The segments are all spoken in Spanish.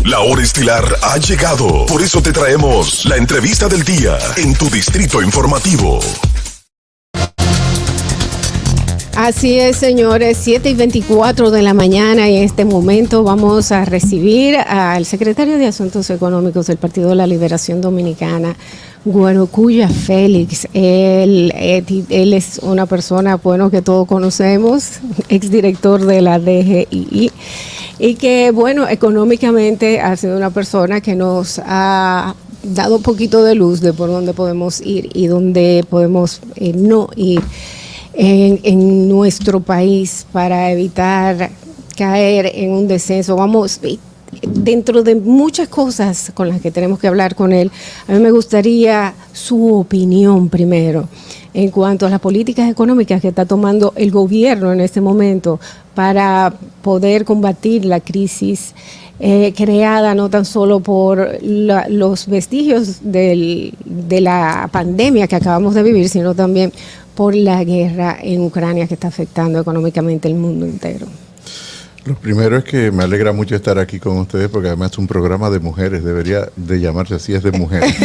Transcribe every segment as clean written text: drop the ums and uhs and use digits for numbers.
La hora estelar ha llegado. Por eso te traemos la entrevista del día en tu distrito informativo. Así es, señores, 7:24 de la mañana y en este momento vamos a recibir al secretario de Asuntos Económicos del Partido de la Liberación Dominicana, Guarocuya Félix. Él es una persona, bueno, que todos conocemos, exdirector de la DGII, y que, bueno, económicamente ha sido una persona que nos ha dado un poquito de luz de por dónde podemos ir y dónde podemos no ir en nuestro país para evitar caer en un descenso. Vamos, dentro de muchas cosas con las que tenemos que hablar con él, a mí me gustaría su opinión primero en cuanto a las políticas económicas que está tomando el gobierno en este momento para poder combatir la crisis creada no tan solo por los vestigios de la pandemia que acabamos de vivir, sino también por la guerra en Ucrania que está afectando económicamente el mundo entero. Lo primero es que me alegra mucho estar aquí con ustedes porque además es un programa de mujeres, debería de llamarse así, es de mujeres.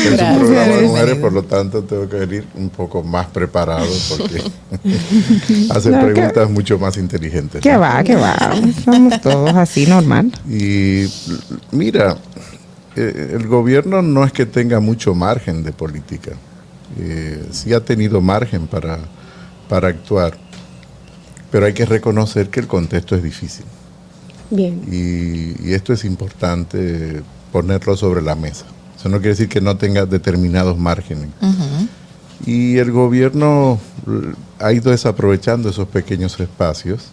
Es un programa de mujeres, por lo tanto tengo que venir un poco más preparado porque hacen preguntas mucho más inteligentes. ¿Qué va? Somos todos así, normal. Y mira, el gobierno no es que tenga mucho margen de política. Sí ha tenido margen para actuar, pero hay que reconocer que el contexto es difícil. Bien. Y esto es importante ponerlo sobre la mesa. Eso no quiere decir que no tenga determinados márgenes. Uh-huh. Y el gobierno ha ido desaprovechando esos pequeños espacios.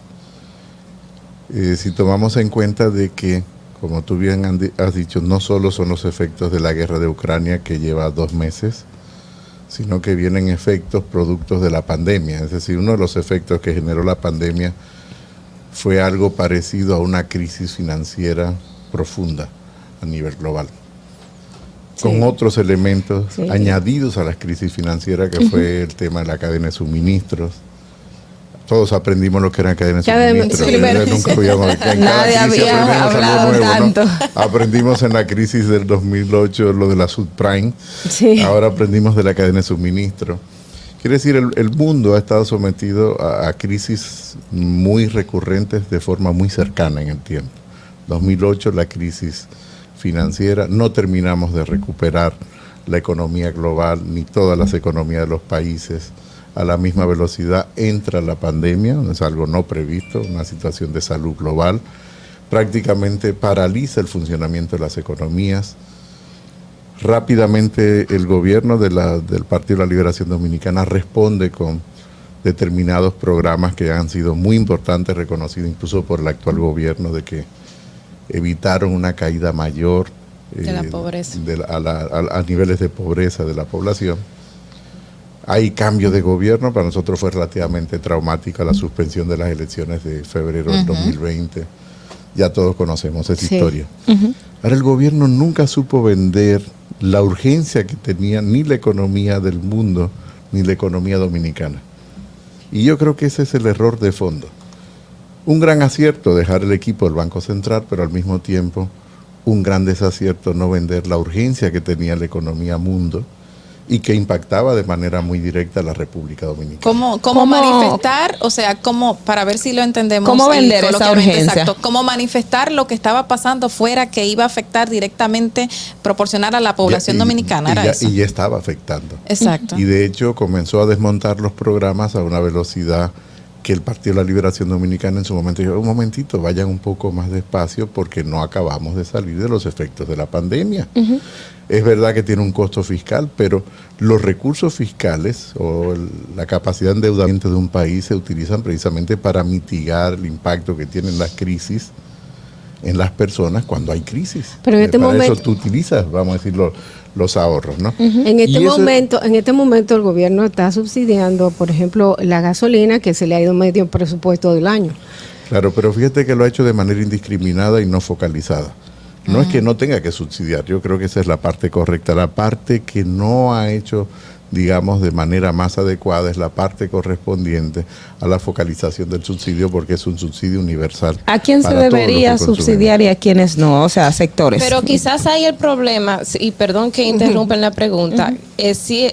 Si tomamos en cuenta de que, como tú bien has dicho, no solo son los efectos de la guerra de Ucrania que lleva 2 meses, sino que vienen efectos productos de la pandemia. Es decir, uno de los efectos que generó la pandemia fue algo parecido a una crisis financiera profunda a nivel global, con otros elementos añadidos a la crisis financiera, que fue el tema de la cadena de suministros. Todos aprendimos lo que era cadena de suministros. Nunca habíamos, nadie había hablado nuevo, tanto. ¿no? Aprendimos en la crisis del 2008 lo de la subprime. Sí. Ahora aprendimos de la cadena de suministro. Quiere decir, el mundo ha estado sometido a crisis muy recurrentes de forma muy cercana en el tiempo. 2008, la crisis financiera. No terminamos de recuperar la economía global ni todas las economías de los países a la misma velocidad. Entra la pandemia, es algo no previsto, una situación de salud global, prácticamente paraliza el funcionamiento de las economías. Rápidamente el gobierno del Partido de la Liberación Dominicana responde con determinados programas que han sido muy importantes, reconocidos incluso por el actual gobierno, de que evitaron una caída mayor de la pobreza, a niveles de pobreza de la población. Hay cambio de gobierno, para nosotros fue relativamente traumática la suspensión de las elecciones de febrero del 2020. Ya todos conocemos esa historia. Ahora, el gobierno nunca supo vender la urgencia que tenía ni la economía del mundo, ni la economía dominicana. Y yo creo que ese es el error de fondo. Un gran acierto dejar el equipo del Banco Central, pero al mismo tiempo un gran desacierto no vender la urgencia que tenía la economía mundo y que impactaba de manera muy directa a la República Dominicana. ¿Cómo manifestar? O sea, para ver si lo entendemos. ¿Cómo vender esa urgencia? Exacto. ¿Cómo manifestar lo que estaba pasando fuera, que iba a afectar directamente, proporcionar a la población dominicana? Y ya estaba afectando. Exacto. Y de hecho comenzó a desmontar los programas a una velocidad que el Partido de la Liberación Dominicana en su momento dijo, un momentito, vayan un poco más despacio porque no acabamos de salir de los efectos de la pandemia. Es verdad que tiene un costo fiscal, pero los recursos fiscales o la capacidad de endeudamiento de un país se utilizan precisamente para mitigar el impacto que tienen las crisis en las personas cuando hay crisis. Pero en este momento eso tú utilizas, vamos a decir, los ahorros, ¿no? En este momento el gobierno está subsidiando, por ejemplo, la gasolina, que se le ha ido medio presupuesto del año. Claro, pero fíjate que lo ha hecho de manera indiscriminada y no focalizada. No es que no tenga que subsidiar, yo creo que esa es la parte correcta. La parte que no ha hecho digamos, de manera más adecuada es la parte correspondiente a la focalización del subsidio, porque es un subsidio universal. ¿A quién se debería subsidiar y a quiénes no? O sea, sectores. Pero quizás ahí el problema, y perdón que interrumpen la pregunta, sí,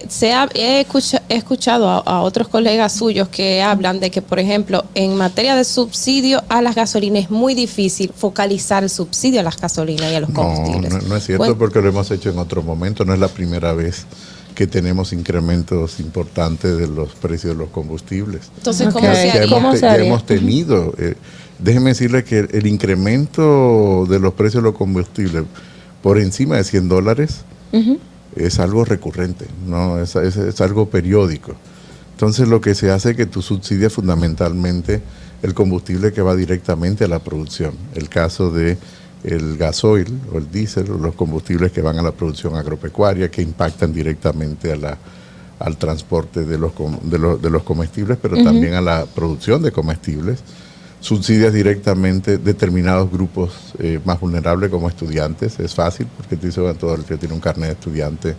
he escuchado a otros colegas suyos que hablan de que, por ejemplo, en materia de subsidio a las gasolinas es muy difícil focalizar el subsidio a las gasolinas y a los combustibles. No es cierto, porque lo hemos hecho en otro momento, no es la primera vez que tenemos incrementos importantes de los precios de los combustibles. Entonces, ¿cómo se haría? Ya hemos tenido, déjeme decirle que el incremento de los precios de los combustibles por encima de $100 es algo recurrente, no es algo periódico. Entonces lo que se hace es que tú subsidias fundamentalmente el combustible que va directamente a la producción. El caso de el gasoil o el diésel o los combustibles que van a la producción agropecuaria, que impactan directamente al transporte de los comestibles, pero también a la producción de comestibles. Subsidias directamente determinados grupos más vulnerables como estudiantes. Es fácil porque te dice, bueno, todo el que tiene un carnet de estudiante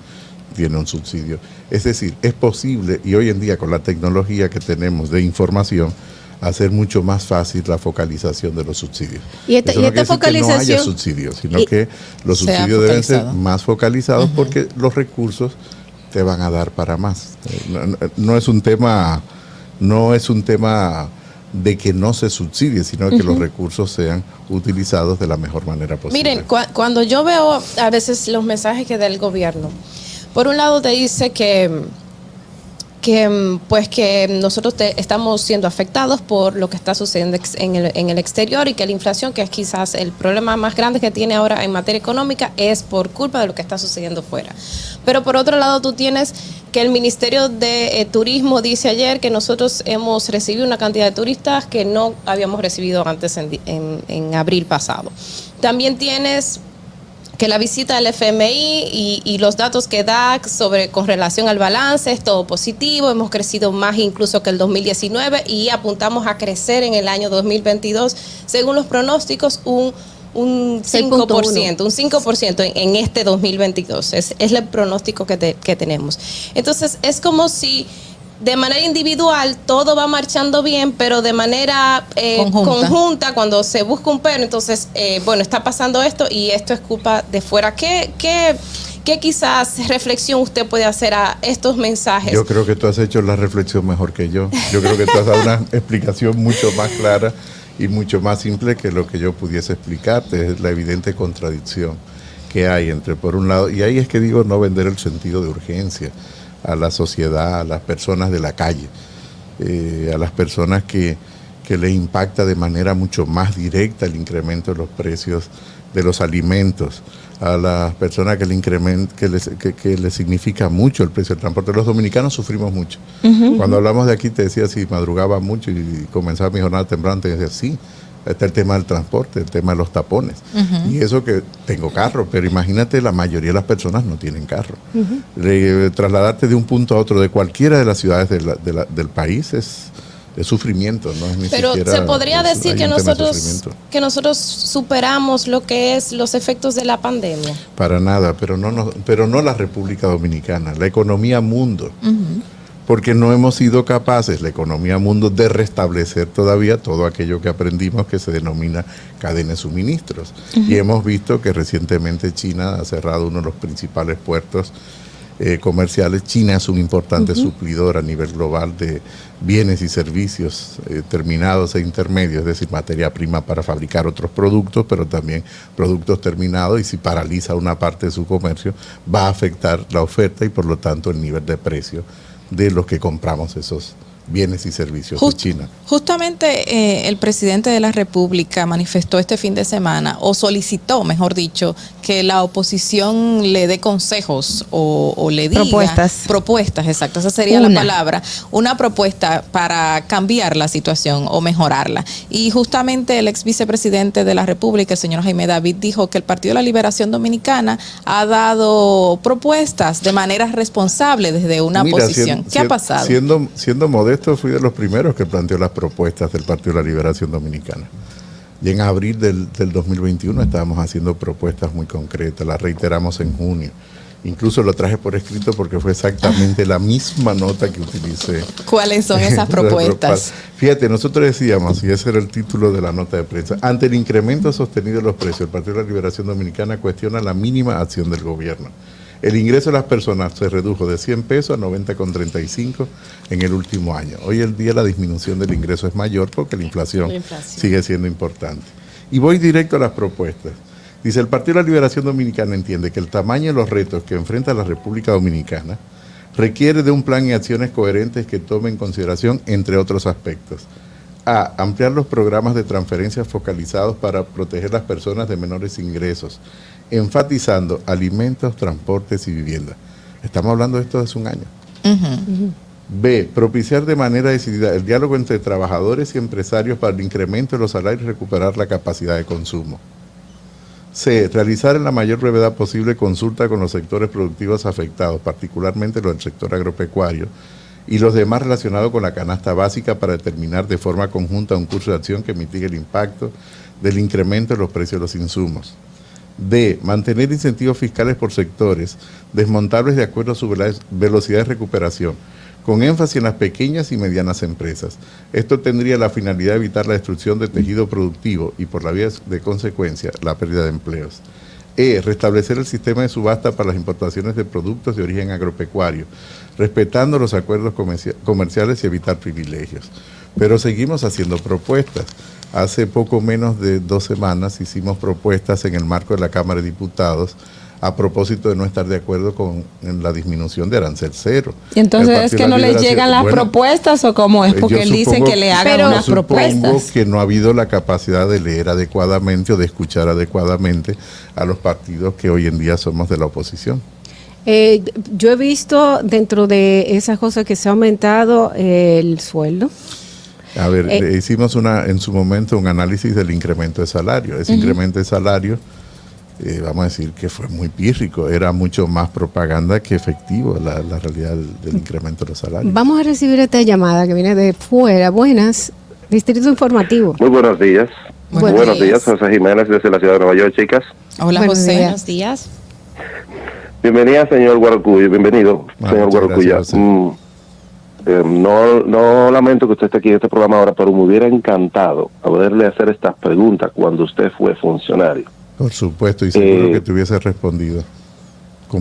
tiene un subsidio. Es decir, es posible, y hoy en día con la tecnología que tenemos de información, hacer mucho más fácil la focalización de los subsidios. Y esta focalización, que no haya subsidios, sino que los subsidios deben ser más focalizados porque los recursos te van a dar para más. No es un tema de que no se subsidie, sino que los recursos sean utilizados de la mejor manera posible. Miren, cuando yo veo a veces los mensajes que da el gobierno, por un lado te dice que nosotros estamos siendo afectados por lo que está sucediendo en el exterior y que la inflación, que es quizás el problema más grande que tiene ahora en materia económica, es por culpa de lo que está sucediendo fuera. Pero por otro lado tú tienes que el Ministerio de Turismo dice ayer que nosotros hemos recibido una cantidad de turistas que no habíamos recibido antes en abril pasado. También tienes que la visita del FMI y los datos que da con relación al balance es todo positivo, hemos crecido más incluso que el 2019 y apuntamos a crecer en el año 2022, según los pronósticos, un 5% en este 2022, es el pronóstico que tenemos. Entonces es como si de manera individual todo va marchando bien, pero de manera conjunta, cuando se busca un pero, entonces, está pasando esto y esto es culpa de fuera. ¿Qué quizás reflexión usted puede hacer a estos mensajes? Yo creo que tú has hecho la reflexión mejor que yo. Yo creo que tú has dado una explicación mucho más clara y mucho más simple que lo que yo pudiese explicarte. Es la evidente contradicción que hay entre, por un lado, y ahí es que digo no vender el sentido de urgencia a la sociedad, a las personas de la calle, a las personas que les impacta de manera mucho más directa el incremento de los precios de los alimentos, a las personas que les significa mucho el precio del transporte. Los dominicanos sufrimos mucho. Cuando hablamos de aquí te decía si madrugaba mucho y comenzaba mi jornada temprano, te decía sí. Está el tema del transporte, el tema de los tapones. Y eso que tengo carro, pero imagínate, la mayoría de las personas no tienen carro. Trasladarte de un punto a otro de cualquiera de las ciudades del país es sufrimiento, no es ni pero siquiera... Pero se podría decir que nosotros superamos lo que es los efectos de la pandemia. Para nada, pero no la República Dominicana, la economía mundo. Porque no hemos sido capaces, la economía mundo, de restablecer todavía todo aquello que aprendimos que se denomina cadena de suministros. Y hemos visto que recientemente China ha cerrado uno de los principales puertos comerciales. China es un importante suplidor a nivel global de bienes y servicios terminados e intermedios, es decir, materia prima para fabricar otros productos, pero también productos terminados, y si paraliza una parte de su comercio, va a afectar la oferta y por lo tanto el nivel de precio de los que compramos esos bienes y servicios de China. Justamente el presidente de la República manifestó este fin de semana, o solicitó, mejor dicho, que la oposición le dé consejos o le diga propuestas, exacto, esa sería la palabra, una propuesta para cambiar la situación o mejorarla. Y justamente el ex vicepresidente de la República, el señor Jaime David, dijo que el Partido de la Liberación Dominicana ha dado propuestas de manera responsable desde una posición. ¿Qué ha pasado? Siendo modesto, fui de los primeros que planteó las propuestas del Partido de la Liberación Dominicana. Y en abril del 2021 estábamos haciendo propuestas muy concretas, las reiteramos en junio. Incluso lo traje por escrito porque fue exactamente la misma nota que utilicé. ¿Cuáles son esas propuestas? Fíjate, nosotros decíamos, y ese era el título de la nota de prensa, ante el incremento sostenido de los precios, el Partido de la Liberación Dominicana cuestiona la mínima acción del gobierno. El ingreso de las personas se redujo de 100 pesos a 90,35 en el último año. Hoy en día la disminución del ingreso es mayor porque la inflación sigue siendo importante. Y voy directo a las propuestas. Dice, el Partido de la Liberación Dominicana entiende que el tamaño de los retos que enfrenta la República Dominicana requiere de un plan y acciones coherentes que tomen en consideración, entre otros aspectos. A. Ampliar los programas de transferencias focalizados para proteger a las personas de menores ingresos, enfatizando alimentos, transportes y vivienda. Estamos hablando de esto hace un año. B. Propiciar de manera decidida el diálogo entre trabajadores y empresarios para el incremento de los salarios y recuperar la capacidad de consumo. C. Realizar en la mayor brevedad posible consulta con los sectores productivos afectados, particularmente los del sector agropecuario, y los demás relacionados con la canasta básica para determinar de forma conjunta un curso de acción que mitigue el impacto del incremento de los precios de los insumos. D. Mantener incentivos fiscales por sectores desmontables de acuerdo a su velocidad de recuperación, con énfasis en las pequeñas y medianas empresas. Esto tendría la finalidad de evitar la destrucción de tejido productivo y, por la vía de consecuencia, la pérdida de empleos. E. Restablecer el sistema de subasta para las importaciones de productos de origen agropecuario, respetando los acuerdos comerciales y evitar privilegios. Pero seguimos haciendo propuestas. Hace poco menos de 2 semanas hicimos propuestas en el marco de la Cámara de Diputados a propósito de no estar de acuerdo con la disminución de arancel cero. Y entonces es que no les llegan las propuestas, ¿o cómo es? Porque él dice que le hagan unas propuestas. Supongo que no ha habido la capacidad de leer adecuadamente o de escuchar adecuadamente a los partidos que hoy en día somos de la oposición. Yo he visto dentro de esas cosas que se ha aumentado el sueldo. A ver, hicimos en su momento un análisis del incremento de salario. Ese incremento de salario, vamos a decir que fue muy pírrico, era mucho más propaganda que efectivo la realidad del incremento de los salarios. Vamos a recibir esta llamada que viene de fuera. Buenas, Distrito Informativo. Muy buenos días. Buenos días, José Jiménez desde la ciudad de Nueva York, chicas. Hola, José. Buenos días. Bienvenida, señor Guarocuya. Bienvenido, señor Guarocuya. No lamento que usted esté aquí en este programa ahora, pero me hubiera encantado poderle hacer estas preguntas cuando usted fue funcionario. Por supuesto, y seguro que te hubiese respondido.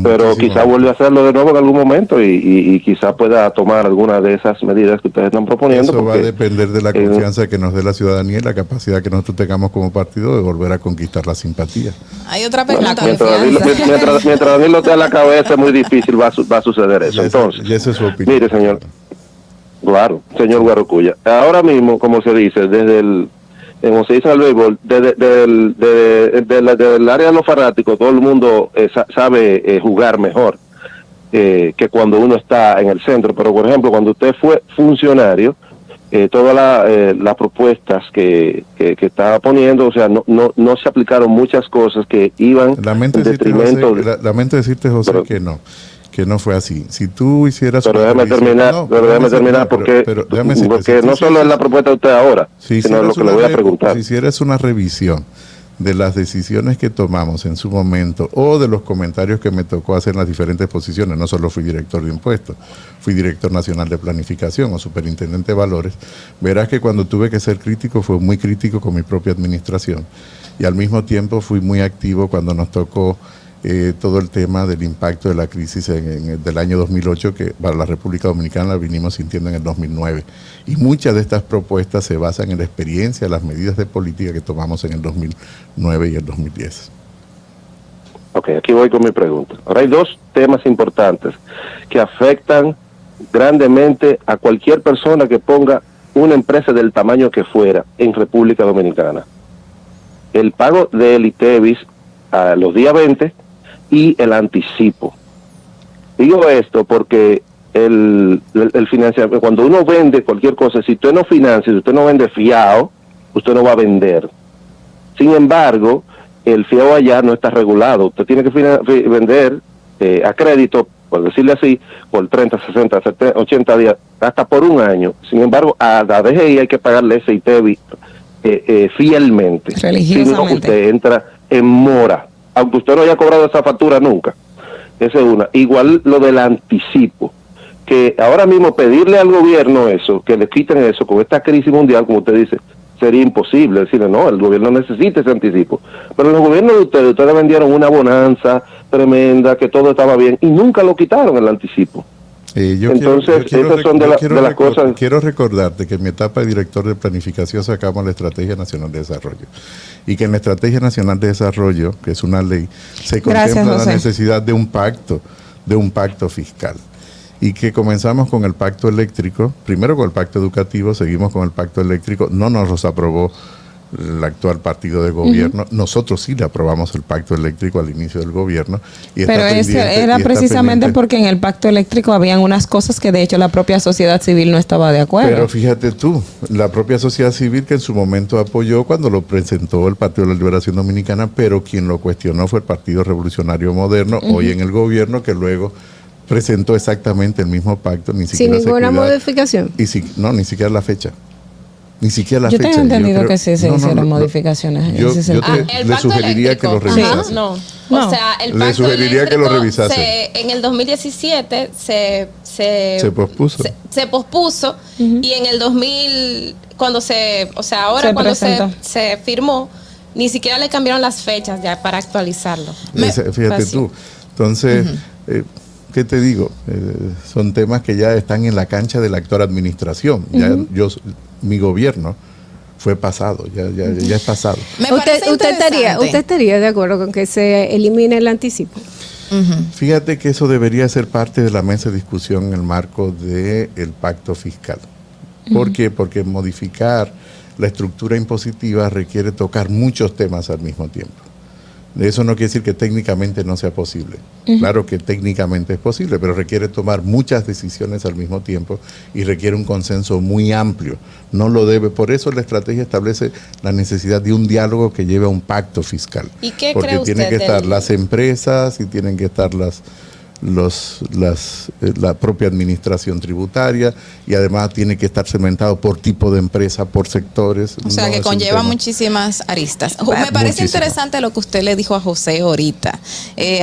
Pero quizá vuelva a hacerlo de nuevo en algún momento y quizá pueda tomar alguna de esas medidas que ustedes están proponiendo. Eso va a depender de la confianza que nos dé la ciudadanía y la capacidad que nosotros tengamos como partido de volver a conquistar la simpatía. Hay otra pregunta. Mientras Daniel lo tenga en la cabeza, es muy difícil va a suceder eso. Entonces, esa es su opinión. Mire, señor. Claro, señor Guarocuya. Ahora mismo, como se dice, como se dice en el béisbol, del área de los fanáticos, todo el mundo sabe jugar mejor que cuando uno está en el centro. Pero, por ejemplo, cuando usted fue funcionario, todas las propuestas que estaba poniendo, o sea, no se aplicaron muchas cosas que iban en detrimento. Lamento decirte, José, que no fue así. Si tú hicieras... Pero déjame terminar, porque no solo es la propuesta de usted ahora, sino lo que le voy a preguntar. Si hicieras una revisión de las decisiones que tomamos en su momento o de los comentarios que me tocó hacer en las diferentes posiciones, no solo fui director de impuestos, fui director nacional de planificación o superintendente de valores, verás que cuando tuve que ser crítico fue muy crítico con mi propia administración y al mismo tiempo fui muy activo cuando nos tocó todo el tema del impacto de la crisis del año 2008, que para la República Dominicana la vinimos sintiendo en el 2009. Y muchas de estas propuestas se basan en la experiencia, las medidas de política que tomamos en el 2009 y el 2010. Ok, aquí voy con mi pregunta. Ahora hay 2 temas importantes que afectan grandemente a cualquier persona que ponga una empresa del tamaño que fuera en República Dominicana. El pago del ITEVIS a los días 20 y el anticipo. Digo esto porque el financiamiento, cuando uno vende cualquier cosa, si usted no financia, si usted no vende fiado, usted no va a vender. Sin embargo, el fiado allá no está regulado. Usted tiene que vender a crédito, por decirle así, por 30, 60, 70, 80 días, hasta por un año. Sin embargo, a la DGI hay que pagarle ese ITEVI fielmente. Religiosamente. Si no, usted entra en mora, aunque usted no haya cobrado esa factura nunca. Esa es una. Igual lo del anticipo, que ahora mismo pedirle al gobierno eso, que le quiten eso con esta crisis mundial, como usted dice, sería imposible. Decirle, no, el gobierno necesita ese anticipo. Pero los gobiernos de ustedes vendieron una bonanza tremenda, que todo estaba bien, y nunca lo quitaron el anticipo. Entonces, esas son de las cosas. Quiero recordarte que en mi etapa de director de planificación sacamos la Estrategia Nacional de Desarrollo. Y que en la Estrategia Nacional de Desarrollo, que es una ley, se contempla la necesidad de un pacto fiscal. Y que comenzamos con el pacto eléctrico, primero con el pacto educativo, seguimos con el pacto eléctrico, no nos los aprobó el actual partido de gobierno. Nosotros sí le aprobamos el pacto eléctrico al inicio del gobierno. Pero era precisamente porque en el pacto eléctrico habían unas cosas que de hecho la propia sociedad civil no estaba de acuerdo. Pero fíjate tú, la propia sociedad civil que en su momento apoyó cuando lo presentó el Partido de la Liberación Dominicana, pero quien lo cuestionó fue el Partido Revolucionario Moderno, hoy en el gobierno, que luego presentó exactamente el mismo pacto, ni siquiera sin ninguna modificación. Ni siquiera la fecha. Ni siquiera la fecha. Yo tengo entendido que sí se hicieron modificaciones. Yo le sugeriría que lo revisase. O sea, el pacto le sugeriría que lo revisase. En el 2017 se pospuso y en el 2000 cuando se firmó, ni siquiera le cambiaron las fechas ya para actualizarlo. Fíjate tú. Entonces, ¿qué te digo? Son temas que ya están en la cancha de la actual administración. Mi gobierno fue pasado, ya es pasado. ¿Usted estaría de acuerdo con que se elimine el anticipo? Fíjate que eso debería ser parte de la mesa de discusión en el marco del pacto fiscal. ¿Por qué? Porque modificar la estructura impositiva requiere tocar muchos temas al mismo tiempo. Eso no quiere decir que técnicamente no sea posible. Claro que técnicamente es posible, pero requiere tomar muchas decisiones al mismo tiempo y requiere un consenso muy amplio. No lo debe. Por eso la estrategia establece la necesidad de un diálogo que lleve a un pacto fiscal. ¿Y qué porque cree usted tienen que estar las empresas y tienen que estar la propia administración tributaria, y además tiene que estar segmentado por tipo de empresa, por sectores. O sea, que conlleva muchísimas aristas. Me parece interesante lo que usted le dijo a José ahorita,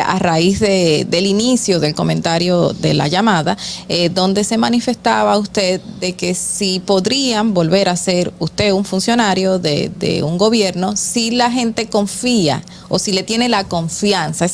a raíz del inicio del comentario de la llamada, donde se manifestaba usted de que si podrían volver a ser usted un funcionario de un gobierno, si la gente confía o si le tiene la confianza,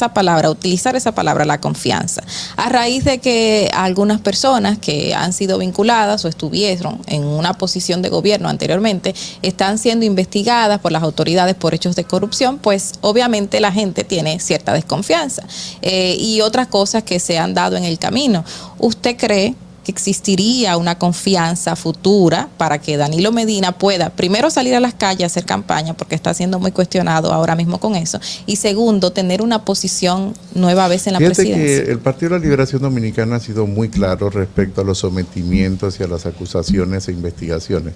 utilizar esa palabra, la confianza. A raíz de que algunas personas que han sido vinculadas o estuvieron en una posición de gobierno anteriormente están siendo investigadas por las autoridades por hechos de corrupción, pues obviamente la gente tiene cierta desconfianza y otras cosas que se han dado en el camino. ¿Usted cree que existiría una confianza futura para que Danilo Medina pueda, primero, salir a las calles a hacer campaña, porque está siendo muy cuestionado ahora mismo con eso, y segundo, tener una posición nueva vez en la presidencia? Que el Partido de la Liberación Dominicana ha sido muy claro respecto a los sometimientos y a las acusaciones e investigaciones,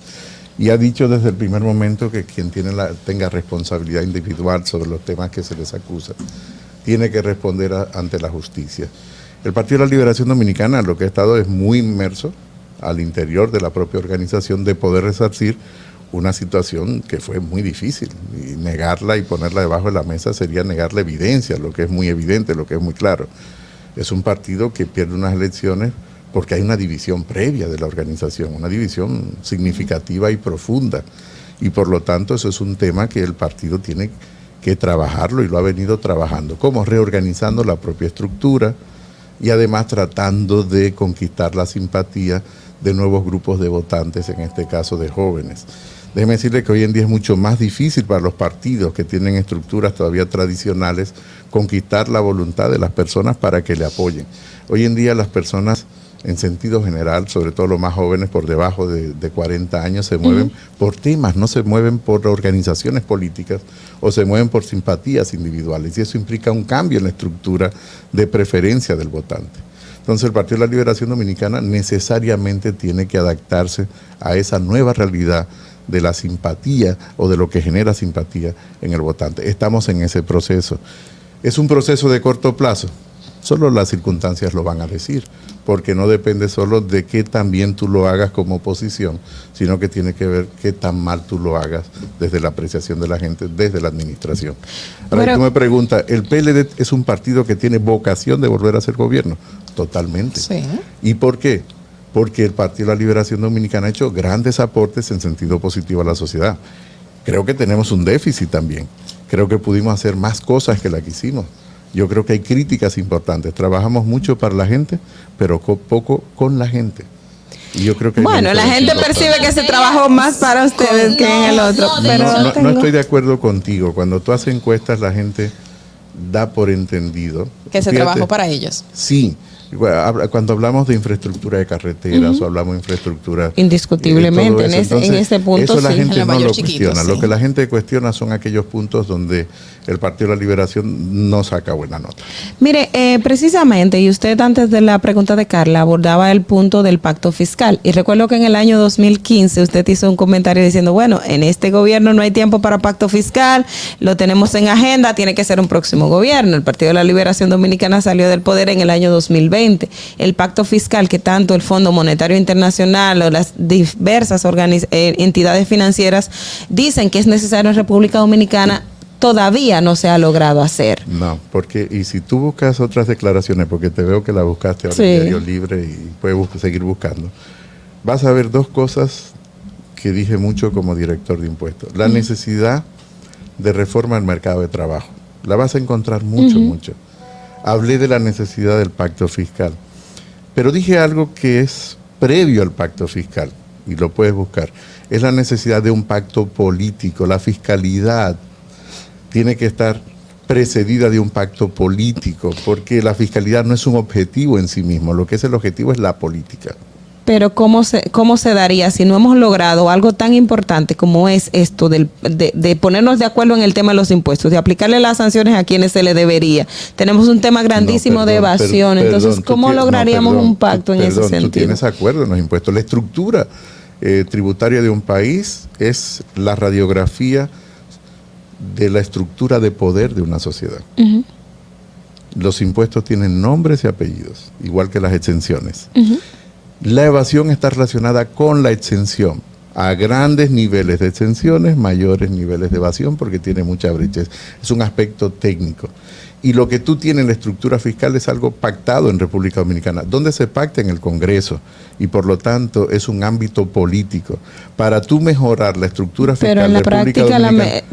y ha dicho desde el primer momento que quien tenga responsabilidad individual sobre los temas que se les acusa tiene que responder ante la justicia. El Partido de la Liberación Dominicana lo que ha estado es muy inmerso al interior de la propia organización de poder resarcir una situación que fue muy difícil, y negarla y ponerla debajo de la mesa sería negar la evidencia, lo que es muy evidente, lo que es muy claro. Es un partido que pierde unas elecciones porque hay una división previa de la organización, una división significativa y profunda, y por lo tanto eso es un tema que el partido tiene que trabajarlo y lo ha venido trabajando, como reorganizando la propia estructura, y además tratando de conquistar la simpatía de nuevos grupos de votantes, en este caso de jóvenes. Déjeme decirle que hoy en día es mucho más difícil para los partidos que tienen estructuras todavía tradicionales conquistar la voluntad de las personas para que le apoyen. Hoy en día las personas, en sentido general, sobre todo los más jóvenes por debajo de 40 años, se mueven por temas, no se mueven por organizaciones políticas o se mueven por simpatías individuales, y eso implica un cambio en la estructura de preferencia del votante. Entonces el Partido de la Liberación Dominicana necesariamente tiene que adaptarse a esa nueva realidad de la simpatía o de lo que genera simpatía en el votante. Estamos en ese proceso. ¿Es un proceso de corto plazo? Solo las circunstancias lo van a decir, porque no depende solo de qué tan bien tú lo hagas como oposición, sino que tiene que ver qué tan mal tú lo hagas desde la apreciación de la gente, desde la administración. Ahora, tú me preguntas, ¿el PLD es un partido que tiene vocación de volver a ser gobierno? Totalmente. Sí. ¿Y por qué? Porque el Partido de la Liberación Dominicana ha hecho grandes aportes en sentido positivo a la sociedad. Creo que tenemos un déficit también. Creo que pudimos hacer más cosas que las que hicimos. Yo creo que hay críticas importantes. Trabajamos mucho para la gente, pero poco con la gente. Y yo creo que bueno, la gente percibe que se trabajó más para ustedes que en el otro. No estoy de acuerdo contigo. Cuando tú haces encuestas, la gente da por entendido. Que se trabajó para ellos. Sí. Cuando hablamos de infraestructura de carreteras o hablamos de infraestructura... Indiscutiblemente, en ese punto eso la sí. gente no lo Chiquito, cuestiona. sí. Lo que la gente cuestiona son aquellos puntos donde el Partido de la Liberación no saca buena nota. Mire, precisamente, y usted antes de la pregunta de Carla abordaba el punto del pacto fiscal. Y recuerdo que en el año 2015 usted hizo un comentario diciendo, bueno, en este gobierno no hay tiempo para pacto fiscal, lo tenemos en agenda, tiene que ser un próximo gobierno. El Partido de la Liberación Dominicana salió del poder en el año 2020. El pacto fiscal que tanto el Fondo Monetario Internacional o las diversas entidades financieras dicen que es necesario en República Dominicana, todavía no se ha logrado hacer. No, porque, y si tú buscas otras declaraciones, porque te veo que la buscaste ahora en Diario Libre y puedes seguir buscando, vas a ver dos cosas que dije mucho como director de impuestos. La necesidad de reforma al mercado de trabajo. La vas a encontrar mucho. Hablé de la necesidad del pacto fiscal, pero dije algo que es previo al pacto fiscal, y lo puedes buscar. Es la necesidad de un pacto político. La fiscalidad tiene que estar precedida de un pacto político, porque la fiscalidad no es un objetivo en sí mismo, lo que es el objetivo es la política. Pero ¿cómo se daría si no hemos logrado algo tan importante como es esto de ponernos de acuerdo en el tema de los impuestos, de aplicarle las sanciones a quienes se le debería? Tenemos un tema grandísimo de evasión, entonces ¿cómo lograríamos un pacto en ese sentido? Tú tienes acuerdo en los impuestos. La estructura tributaria de un país es la radiografía de la estructura de poder de una sociedad. Los impuestos tienen nombres y apellidos, igual que las exenciones. La evasión está relacionada con la exención. A grandes niveles de exenciones, mayores niveles de evasión, porque tiene mucha brecha. Es un aspecto técnico. Y lo que tú tienes en la estructura fiscal es algo pactado en República Dominicana, donde se pacta en el Congreso, y por lo tanto es un ámbito político. Para tú mejorar la estructura fiscal. Pero en la práctica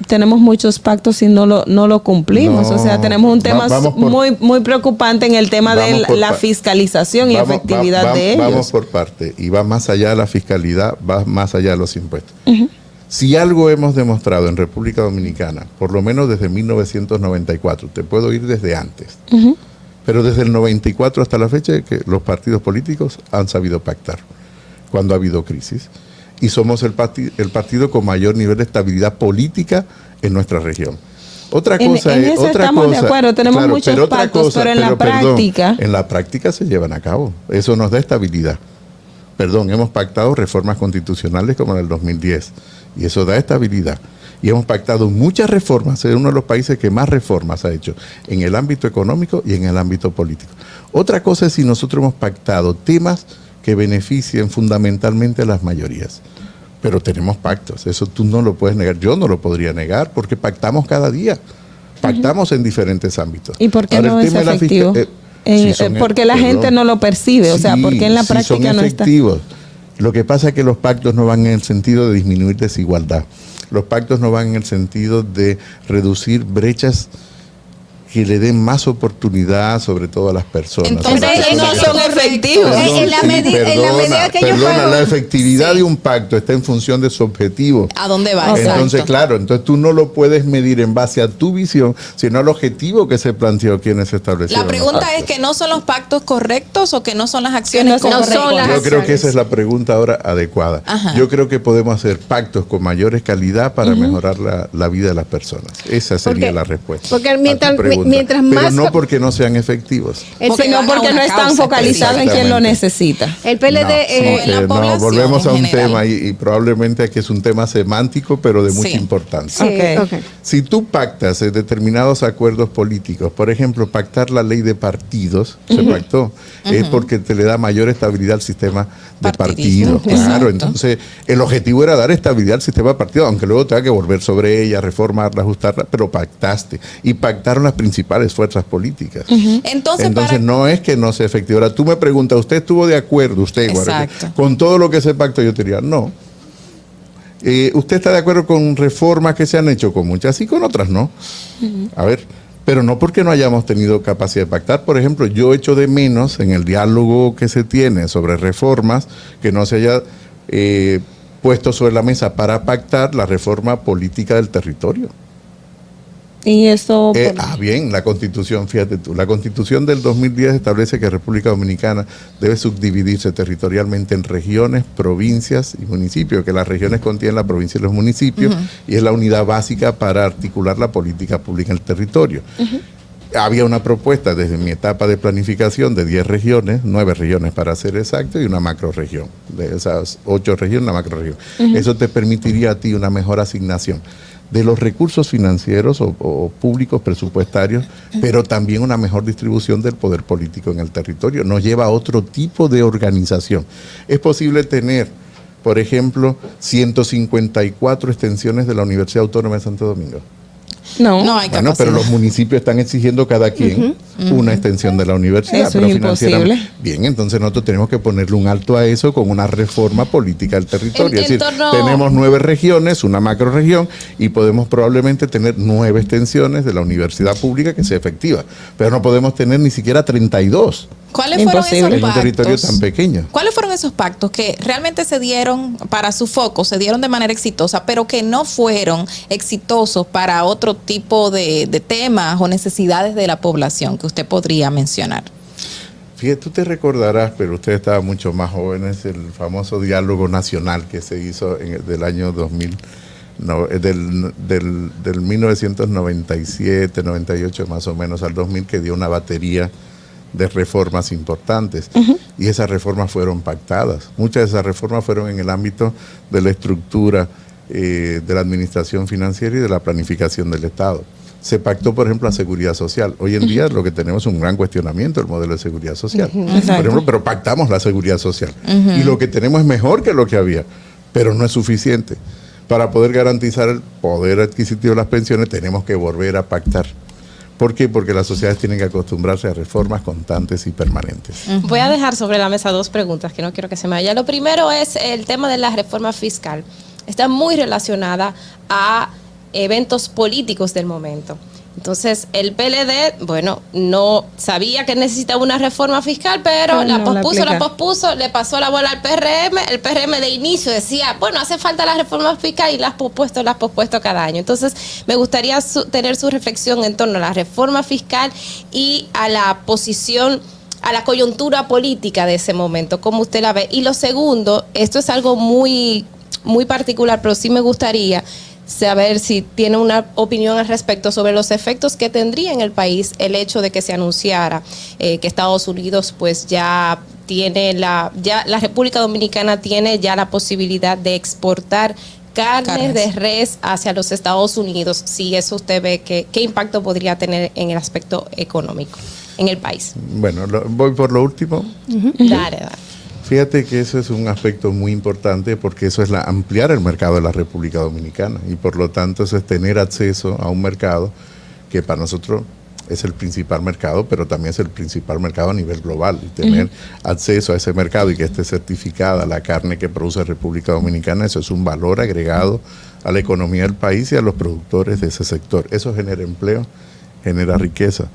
tenemos muchos pactos y no lo cumplimos. O sea, tenemos un tema muy preocupante en el tema de la fiscalización y efectividad de ellos. Vamos por parte, y va más allá de la fiscalidad, va más allá de los impuestos. Si algo hemos demostrado en República Dominicana, por lo menos desde 1994, te puedo ir desde antes, pero desde el 94 hasta la fecha, que los partidos políticos han sabido pactar cuando ha habido crisis, y somos el partido con mayor nivel de estabilidad política en nuestra región. Otra cosa en eso estamos de acuerdo, tenemos muchos pactos, pero en la práctica... En la práctica se llevan a cabo, eso nos da estabilidad. Hemos pactado reformas constitucionales como en el 2010, y eso da estabilidad. Y hemos pactado muchas reformas, es uno de los países que más reformas ha hecho en el ámbito económico y en el ámbito político. Otra cosa es si nosotros hemos pactado temas que beneficien fundamentalmente a las mayorías. Pero tenemos pactos, eso tú no lo puedes negar, yo no lo podría negar, porque pactamos cada día, pactamos en diferentes ámbitos. ¿Y por qué no es efectivo? Porque la gente no lo percibe, o sea, porque en la práctica no está. Lo que pasa es que los pactos no van en el sentido de disminuir desigualdad. Los pactos no van en el sentido de reducir brechas que le den más oportunidad, sobre todo a las personas. Entonces, no son efectivos. En la medida que la efectividad de un pacto está en función de su objetivo. ¿A dónde va? Entonces, claro, entonces tú no lo puedes medir en base a tu visión, sino al objetivo que se planteó quienes establecieron. La pregunta es que no son los pactos correctos o que no son las acciones correctas. Yo creo que esa es la pregunta ahora adecuada. Yo creo que podemos hacer pactos con mayores calidad para mejorar la vida de las personas. Esa sería la respuesta. Porque mientras más, pero no porque no sean efectivos, sino porque no están focalizados en quien lo necesita. El PLD volvemos a un tema y probablemente aquí es un tema semántico, pero de mucha importancia. Okay. Si tú pactas determinados acuerdos políticos, por ejemplo, pactar la ley de partidos, se pactó, es porque te le da mayor estabilidad al sistema de partidos. Claro, entonces el objetivo era dar estabilidad al sistema de partidos, aunque luego tenga que volver sobre ella, reformarla, ajustarla, pero pactaste. Y pactaron las principales fuerzas políticas. Entonces no es que no sea efectivo. Ahora tú me preguntas, ¿usted estuvo de acuerdo, con todo lo que se pactó? Yo te diría, no. ¿Usted está de acuerdo con reformas que se han hecho? Con muchas y con otras no. A ver, pero no porque no hayamos tenido capacidad de pactar. Por ejemplo, yo echo de menos en el diálogo que se tiene sobre reformas que no se haya puesto sobre la mesa para pactar la reforma política del territorio. Y eso... bien, la Constitución, fíjate tú, la Constitución del 2010 establece que República Dominicana debe subdividirse territorialmente en regiones, provincias y municipios, que las regiones contienen la provincia y los municipios, y es la unidad básica para articular la política pública en el territorio. Había una propuesta desde mi etapa de planificación de 10 regiones, 9 regiones para ser exacto, y una macrorregión. De esas 8 regiones, una macrorregión. Eso te permitiría a ti una mejor asignación de los recursos financieros o públicos presupuestarios, pero también una mejor distribución del poder político en el territorio. Nos lleva a otro tipo de organización. Es posible tener, por ejemplo, 154 extensiones de la Universidad Autónoma de Santo Domingo. No hay capacidad. Pero los municipios están exigiendo cada quien una extensión de la universidad. Eso es imposible. Bien, entonces nosotros tenemos que ponerle un alto a eso con una reforma política del territorio. Es decir, tenemos 9 regiones, una macrorregión, y podemos probablemente tener 9 extensiones de la universidad pública que sea efectiva. Pero no podemos tener ni siquiera 32. ¿Cuáles fueron esos pactos? En un territorio tan pequeño. ¿Cuáles fueron esos pactos que realmente se dieron para su foco, se dieron de manera exitosa, pero que no fueron exitosos para otro tipo de temas o necesidades de la población que usted podría mencionar? Fíjate, tú te recordarás, pero usted estaba mucho más jóvenes, el famoso diálogo nacional que se hizo del año 2000. Del 1997, 98 más o menos al 2000, que dio una batería de reformas importantes, y esas reformas fueron pactadas. Muchas de esas reformas fueron en el ámbito de la estructura de la administración financiera y de la planificación del Estado. Se pactó, por ejemplo, la seguridad social. Hoy en día lo que tenemos es un gran cuestionamiento del modelo de seguridad social. Por ejemplo, pero pactamos la seguridad social. Y lo que tenemos es mejor que lo que había, pero no es suficiente. Para poder garantizar el poder adquisitivo de las pensiones tenemos que volver a pactar. ¿Por qué? Porque las sociedades tienen que acostumbrarse a reformas constantes y permanentes. Voy a dejar sobre la mesa 2 preguntas que no quiero que se me vaya. Lo primero es el tema de la reforma fiscal. Está muy relacionada a eventos políticos del momento. Entonces, el PLD, no sabía que necesitaba una reforma fiscal, pero la pospuso, le pasó la bola al PRM. El PRM de inicio decía, hace falta la reforma fiscal, y la has pospuesto cada año. Entonces, me gustaría tener su reflexión en torno a la reforma fiscal y a la posición, a la coyuntura política de ese momento, cómo usted la ve. Y lo segundo, esto es algo muy, muy particular, pero sí me gustaría saber si tiene una opinión al respecto sobre los efectos que tendría en el país el hecho de que se anunciara que Estados Unidos ya tiene la República Dominicana tiene ya la posibilidad de exportar carnes de res hacia los Estados Unidos. Si eso usted ve, ¿qué impacto podría tener en el aspecto económico en el país? Bueno, voy por lo último. Dale. Fíjate que eso es un aspecto muy importante, porque eso es ampliar el mercado de la República Dominicana, y por lo tanto eso es tener acceso a un mercado que para nosotros es el principal mercado, pero también es el principal mercado a nivel global, y tener acceso a ese mercado y que esté certificada la carne que produce República Dominicana, eso es un valor agregado a la economía del país y a los productores de ese sector. Eso genera empleo, genera riqueza.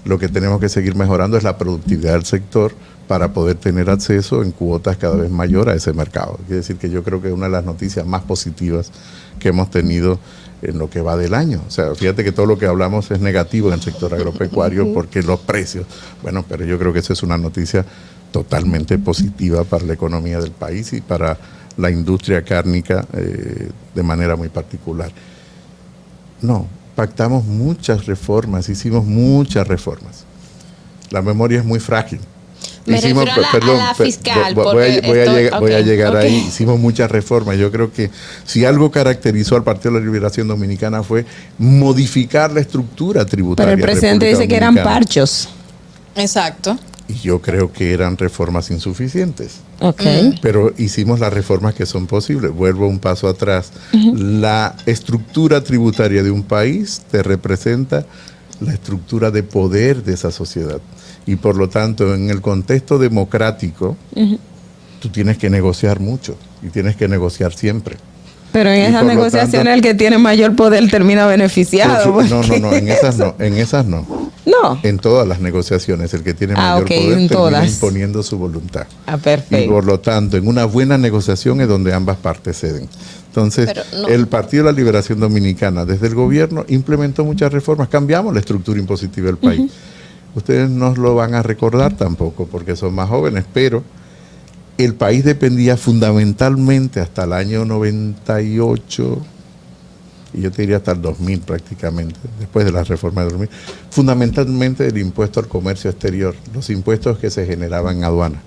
Lo que tenemos que seguir mejorando es la productividad del sector para poder tener acceso en cuotas cada vez mayor a ese mercado. Quiere decir que yo creo que es una de las noticias más positivas que hemos tenido en lo que va del año. O sea, fíjate que todo lo que hablamos es negativo en el sector agropecuario porque los precios, pero yo creo que eso es una noticia totalmente positiva para la economía del país y para la industria cárnica de manera muy particular. No, pactamos muchas reformas, hicimos muchas reformas. La memoria es muy frágil. Me refiero a la fiscal. Voy a llegar ahí. Hicimos muchas reformas. Yo creo que si algo caracterizó al Partido de la Liberación Dominicana fue modificar la estructura tributaria. Pero el presidente dice que eran parchos. Exacto. Y yo creo que eran reformas insuficientes. Okay. Pero hicimos las reformas que son posibles. Vuelvo un paso atrás. La estructura tributaria de un país te representa la estructura de poder de esa sociedad. Y por lo tanto, en el contexto democrático, tú tienes que negociar mucho y tienes que negociar siempre. Pero en esas negociaciones el que tiene mayor poder termina beneficiado. No, en esas no. No. En todas las negociaciones, el que tiene mayor poder termina imponiendo su voluntad. Perfecto. Y por lo tanto, en una buena negociación es donde ambas partes ceden. Entonces, el Partido de la Liberación Dominicana, desde el gobierno, implementó muchas reformas. Cambiamos la estructura impositiva del país. Ustedes no lo van a recordar tampoco porque son más jóvenes, pero el país dependía fundamentalmente hasta el año 98, y yo te diría hasta el 2000 prácticamente, después de la reforma de 2000, fundamentalmente del impuesto al comercio exterior, los impuestos que se generaban en aduana.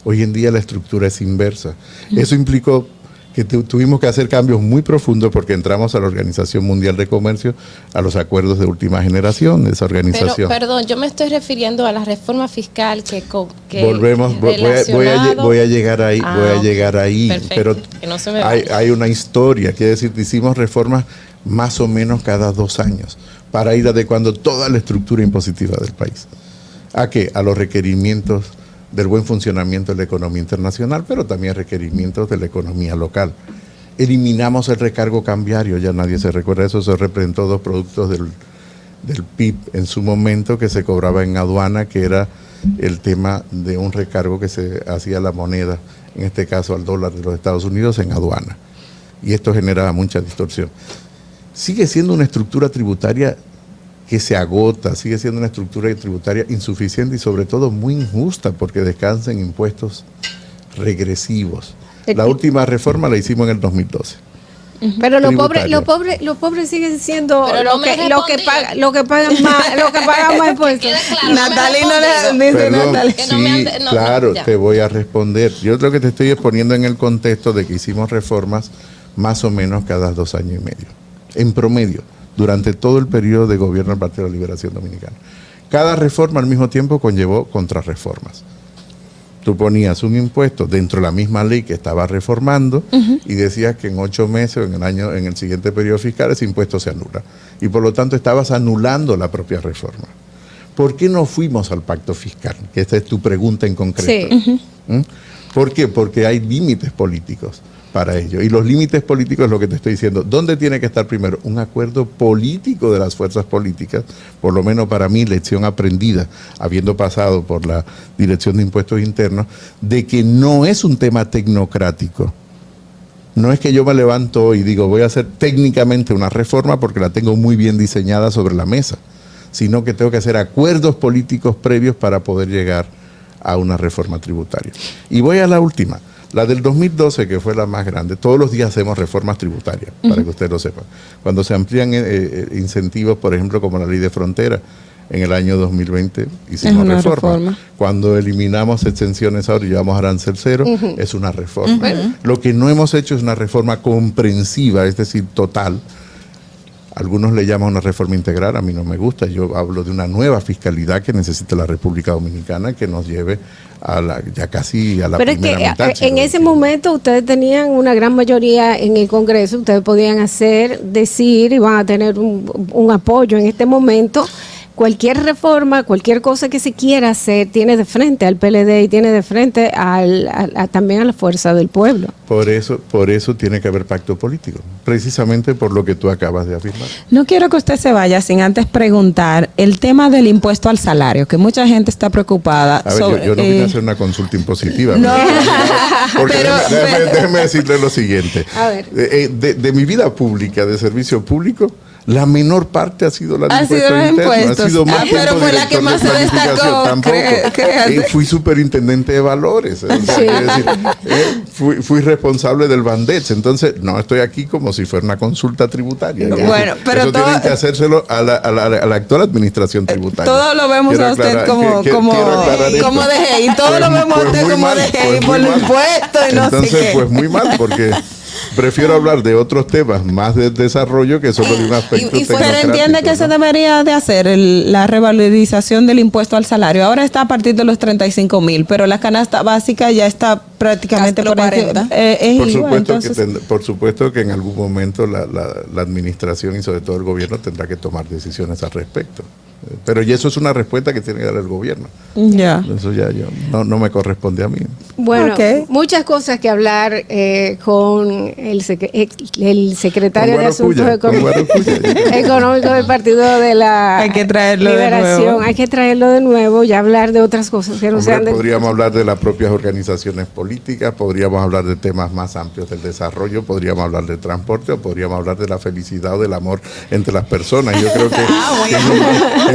Hoy en día la estructura es inversa. Eso implicó que tuvimos que hacer cambios muy profundos porque entramos a la Organización Mundial de Comercio, a los acuerdos de última generación de esa organización. Pero, perdón, yo me estoy refiriendo a la reforma fiscal que volvemos, voy a llegar ahí, Perfecto, pero que no se me hay una historia, quiere decir, hicimos reformas más o menos cada 2 años para ir adecuando toda la estructura impositiva del país. ¿A qué? A los requerimientos del buen funcionamiento de la economía internacional, pero también requerimientos de la economía local. Eliminamos el recargo cambiario, ya nadie se recuerda eso, se representó 2 productos del PIB en su momento que se cobraba en aduana, que era el tema de un recargo que se hacía a la moneda, en este caso al dólar de los Estados Unidos, en aduana. Y esto generaba mucha distorsión. Sigue siendo una estructura tributaria que se agota, sigue siendo una estructura tributaria insuficiente y sobre todo muy injusta porque descansa en impuestos regresivos. La última reforma la hicimos en el 2012. Pero los pobres siguen siendo lo que pagan más impuestos. Natalie no le dice Natalie. Claro, te voy a responder. Yo creo que te estoy exponiendo en el contexto de que hicimos reformas más o menos cada 2 años y medio, en promedio, durante todo el periodo de gobierno del Partido de la Liberación Dominicana. Cada reforma al mismo tiempo conllevó contrarreformas. Tú ponías un impuesto dentro de la misma ley que estaba reformando y decías que en 8 meses o en el siguiente periodo fiscal ese impuesto se anula. Y por lo tanto estabas anulando la propia reforma. ¿Por qué no fuimos al pacto fiscal? Que esta es tu pregunta en concreto. Sí. ¿Por qué? Porque hay límites políticos para ello. Y los límites políticos es lo que te estoy diciendo. ¿Dónde tiene que estar primero? Un acuerdo político de las fuerzas políticas, por lo menos para mí, lección aprendida, habiendo pasado por la Dirección de Impuestos Internos, de que no es un tema tecnocrático. No es que yo me levanto y digo, voy a hacer técnicamente una reforma porque la tengo muy bien diseñada sobre la mesa, sino que tengo que hacer acuerdos políticos previos para poder llegar a una reforma tributaria. Y voy a la última. La del 2012, que fue la más grande, todos los días hacemos reformas tributarias, para que ustedes lo sepan. Cuando se amplían incentivos, por ejemplo, como la ley de frontera, en el año 2020 hicimos reforma. Cuando eliminamos exenciones ahora y llevamos arancel cero, es una reforma. Lo que no hemos hecho es una reforma comprensiva, es decir, total. Algunos le llaman una reforma integral, a mí no me gusta. Yo hablo de una nueva fiscalidad que necesita la República Dominicana que nos lleve ya casi a la Pero primera mitad. Pero es que en ese momento ustedes tenían una gran mayoría en el Congreso, ustedes podían decir y van a tener un apoyo en este momento. Cualquier reforma, cualquier cosa que se quiera hacer, tiene de frente al PLD y tiene de frente también a la fuerza del pueblo. Por eso tiene que haber pacto político, precisamente por lo que tú acabas de afirmar. No quiero que usted se vaya sin antes preguntar el tema del impuesto al salario, que mucha gente está preocupada. A ver, yo no vine a hacer una consulta impositiva. No. Porque déjeme decirle lo siguiente. A ver. De mi vida pública, de servicio público, La menor parte ha sido la de impuestos. Ha sido más pero fue la que más se destacó. Tampoco. Fui superintendente de valores. O sea, decir, fui responsable del Bandex. Entonces, no estoy aquí como si fuera una consulta tributaria. Bueno, pero eso tienen que hacérselo a la actual administración tributaria. Todo lo vemos a usted como DGI. Todo lo vemos a usted como DGI por los impuestos y no sé qué. Entonces, pues muy mal, porque prefiero hablar de otros temas más de desarrollo que solo de un aspecto tecnológico. Pero entiende que se debería de hacer la revalorización del impuesto al salario. Ahora está a partir de los 35,000, pero la canasta básica ya está prácticamente por 40. Por supuesto que en algún momento la administración y sobre todo el gobierno tendrá que tomar decisiones al respecto. Pero y eso es una respuesta que tiene que dar el gobierno. Ya. Eso ya no me corresponde a mí. Bueno, muchas cosas que hablar con el secretario de Asuntos Económicos del Partido de la Hay que traerlo Liberación. de nuevo. Hay que traerlo de nuevo y hablar de otras cosas que no sean de... Podríamos hablar de las propias organizaciones políticas, podríamos hablar de temas más amplios del desarrollo, podríamos hablar de transporte o podríamos hablar de la felicidad o del amor entre las personas. Yo creo que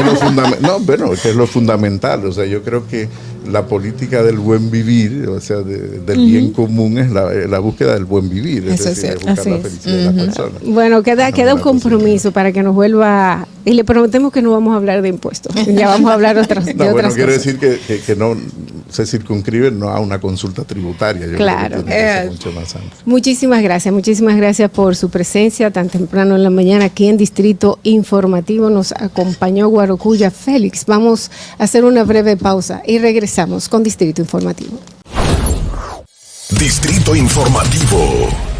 es lo fundamental. O sea, yo creo que la política del buen vivir, o sea, del bien común es la búsqueda del buen vivir. Es decir, buscar la felicidad de las personas. Bueno, queda un compromiso para que nos vuelva, y le prometemos que no vamos a hablar de impuestos. Ya vamos a hablar de otras cosas. Quiero decir que no se circunscribe no a una consulta tributaria. Yo claro. Creo que tiene que ser mucho más amplio. Muchísimas gracias por su presencia tan temprano en la mañana aquí en Distrito Informativo. Nos acompañó Guarocuya Félix. Vamos a hacer una breve pausa y regresamos con Distrito Informativo. Distrito Informativo.